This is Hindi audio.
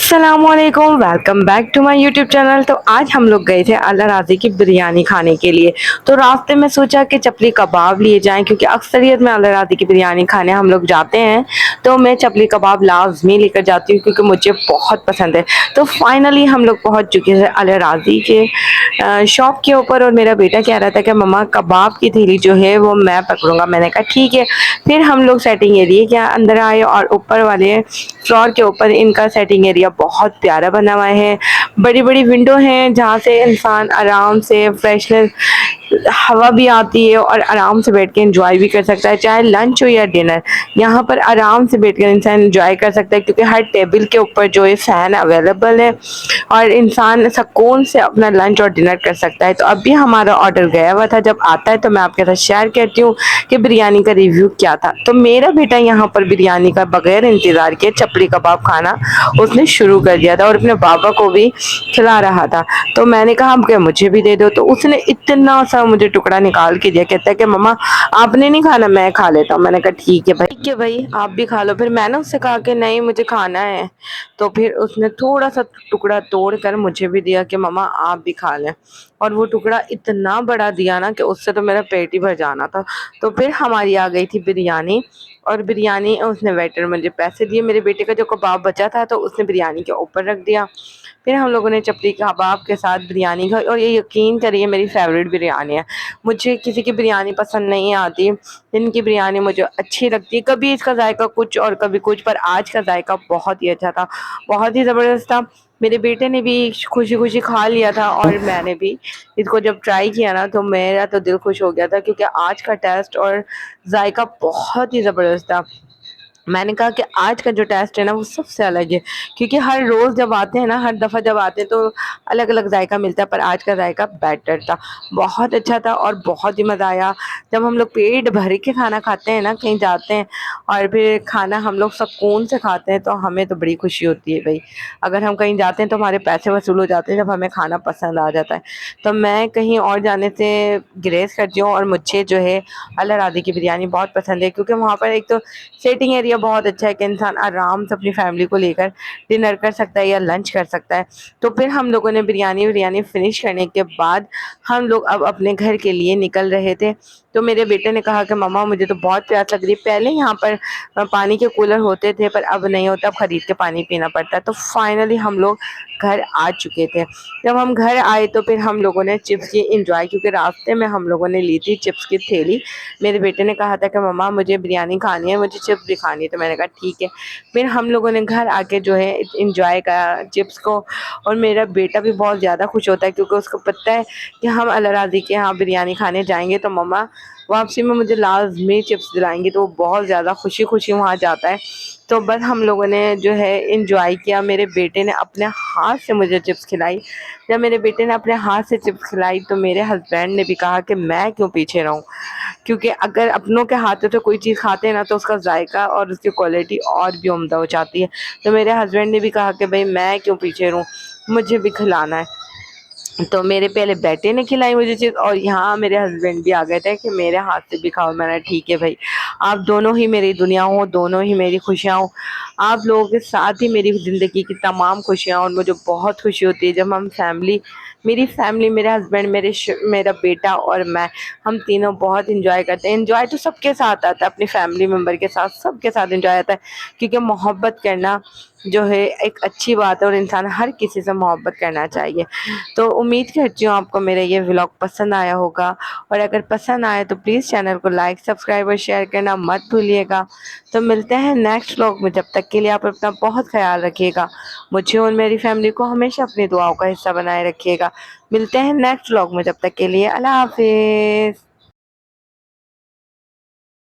अस्सलामुअलैकुम, welcome back to my YouTube channel. तो आज हम लोग गए थे अला राजी की बिरयानी खाने के लिए। तो रास्ते में सोचा कि चपली कबाब लिए जाएं, क्योंकि अक्सरियत में अला राजी की बिरयानी खाने हम लोग जाते हैं। तो मैं चपली कबाब लाजमी लेकर जाती हूँ, क्योंकि मुझे बहुत पसंद है। तो फाइनली हम लोग पहुँच चुके हैं अला राजी के शॉप के ऊपर, और मेरा बेटा कह रहा था कि मम्मा कबाब की थैली जो है वो मैं पकड़ूंगा। मैंने कहा ठीक है। फिर हम लोग सेटिंग एरिया के अंदर आए, और ऊपर वाले फ्लोर के ऊपर इनका सेटिंग एरिया बहुत प्यारा बना हुआ है। बड़ी बड़ी विंडो हैं जहाँ से इंसान आराम से फ्रेशनेस हवा भी आती है, और आराम से बैठ के एंजॉय भी कर सकता है, चाहे लंच हो या डिनर। यहाँ पर आराम से बैठ कर इंसान एंजॉय कर सकता है, क्योंकि हर टेबल के ऊपर जो है फैन अवेलेबल है, और इंसान सुकून से अपना लंच और डिनर कर सकता है। तो अभी हमारा ऑर्डर गया हुआ था, जब आता है तो मैं आपके साथ शेयर करती हूँ कि बिरयानी का रिव्यू क्या था। तो मेरा बेटा यहाँ पर बिरयानी का बगैर इंतज़ार के चपली कबाब खाना उसने शुरू कर दिया था, और अपने बाबा को भी खिला रहा था। तो मैंने कहा अब क्या मुझे भी दे दो। तो उसने इतना सा मुझे टुकड़ा निकाल के दिया, कहता है कि मम्मा आपने नहीं खाना, मैं खा लेता हूँ। मैंने कहा ठीक है भाई, आप भी खा लो। फिर मैंने उससे कहा कि नहीं मुझे खाना है। तो फिर उसने थोड़ा सा टुकड़ा तोड़ कर मुझे भी दिया कि मम्मा आप भी खा लें। और वो टुकड़ा इतना बड़ा दिया ना कि उससे तो मेरा पेट ही भर जाना था। तो फिर हमारी आ गई थी बिरयानी, और बिरयानी उसने वेटर मुझे पैसे दिए। मेरे बेटे का जो कबाब बचा था तो उसने बिरयानी के ऊपर रख दिया। फिर हम लोगों ने चपली कबाब के साथ बिरयानी खाई, और ये यकीन करिए मेरी फेवरेट बिरयानी है। मुझे किसी की बिरयानी पसंद नहीं आती, इनकी बिरयानी मुझे अच्छी लगती है। कभी इसका जायका कुछ और कभी कुछ, पर आज का जायका बहुत ही अच्छा था, बहुत ही ज़बरदस्त था। मेरे बेटे ने भी खुशी खुशी खा लिया था, और मैंने भी इसको जब ट्राई किया ना तो मेरा तो दिल खुश हो गया था, क्योंकि आज का टेस्ट और जायका बहुत ही ज़बरदस्त था। मैंने कहा कि आज का जो टेस्ट है ना वो सबसे अलग है, क्योंकि हर रोज़ जब आते हैं ना, हर दफ़ा जब आते हैं तो अलग अलग जायका मिलता है, पर आज का जायका बेटर था, बहुत अच्छा था, और बहुत ही मज़ा आया। जब हम लोग पेट भर के खाना खाते हैं ना, कहीं जाते हैं और फिर खाना हम लोग सुकून से खाते हैं, तो हमें तो बड़ी खुशी होती है भाई। अगर हम कहीं जाते हैं तो हमारे पैसे वसूल हो जाते हैं, जब हमें खाना पसंद आ जाता है। तो मैं कहीं और जाने से ग्रेस करती हूँ, और मुझे जो है अल्लाह राधी की बिरयानी बहुत पसंद है, क्योंकि वहाँ पर एक तो सेटिंग एरिया बहुत अच्छा है कि इंसान आराम से अपनी फैमिली को लेकर डिनर कर सकता है या लंच कर सकता है। तो फिर हम लोगों ने बिरयानी बिरयानी फिनिश करने के बाद हम लोग अब अपने घर के लिए निकल रहे थे। तो मेरे बेटे ने कहा कि मम्मा मुझे तो बहुत प्यास लग रही है। पहले यहाँ पर पानी के कूलर होते थे, पर अब नहीं होता, अब खरीद के पानी पीना पड़ता है। तो फाइनली हम लोग घर आ चुके थे। जब हम घर आए तो फिर हम लोगों ने चिप्स की इंजॉय, क्योंकि रास्ते में हम लोगों ने ली थी चिप्स की थैली। मेरे बेटे ने कहा था कि मम्मा मुझे बिरयानी खानी है, मुझे चिप्स भी खानी है। तो मैंने कहा ठीक है। फिर हम लोगों ने घर आके जो है इंजॉय करा चिप्स को, और मेरा बेटा भी बहुत ज़्यादा खुश होता है, क्योंकि उसको पता है कि हम अल्लाह राज़ी के यहाँ बिरयानी खाने जाएंगे तो मम्मा वापसी में मुझे लाजमी चिप्स दिलाएंगी। तो वो बहुत ज़्यादा खुशी खुशी वहाँ जाता है। तो बस हम लोगों ने जो है इंजॉय किया। मेरे बेटे ने अपने हाथ से मुझे चिप्स खिलाई। जब मेरे बेटे ने अपने हाथ से चिप्स खिलाई तो मेरे हस्बैंड ने भी कहा कि मैं क्यों पीछे रहूं, क्योंकि अगर अपनों के हाथों से कोई चीज़ खाते हैं ना तो उसका जायका और उसकी क्वालिटी और भी उम्दा हो जाती है। तो मेरे हस्बैंड ने भी कहा कि भाई मैं क्यों पीछे रहूं, मुझे भी खिलाना है। तो मेरे पहले बेटे ने खिलाई मुझे चीज़, और यहाँ मेरे हस्बैंड भी आ गए थे कि मेरे हाथ से भी खाओ। मैंने ठीक है भाई, आप दोनों ही मेरी दुनिया हो, दोनों ही मेरी खुशियाँ हो। आप लोगों के साथ ही मेरी ज़िंदगी की तमाम खुशियाँ, और मुझे बहुत खुशी होती है जब हम फैमिली, मेरी फैमिली, मेरे हस्बैंड, मेरा बेटा और मैं, हम तीनों बहुत इंजॉय करते हैं। इंजॉय तो सबके साथ आता है, अपनी फैमिली मेम्बर के साथ, सबके साथ इंजॉय आता है, क्योंकि मोहब्बत करना जो है एक अच्छी बात है, और इंसान हर किसी से मोहब्बत करना चाहिए। तो उम्मीद करती हूँ आपको मेरा ये व्लॉग पसंद आया होगा, और अगर पसंद आए तो प्लीज़ चैनल को लाइक, सब्सक्राइब और शेयर करना मत भूलिएगा। तो मिलते हैं नेक्स्ट व्लॉग में, जब तक के लिए आप अपना बहुत ख्याल रखिएगा। मुझे और मेरी फैमिली को हमेशा अपनी दुआओं का हिस्सा बनाए रखिएगा। मिलते हैं नेक्स्ट व्लॉग में, जब तक के लिए अल्लाह हाफिज़।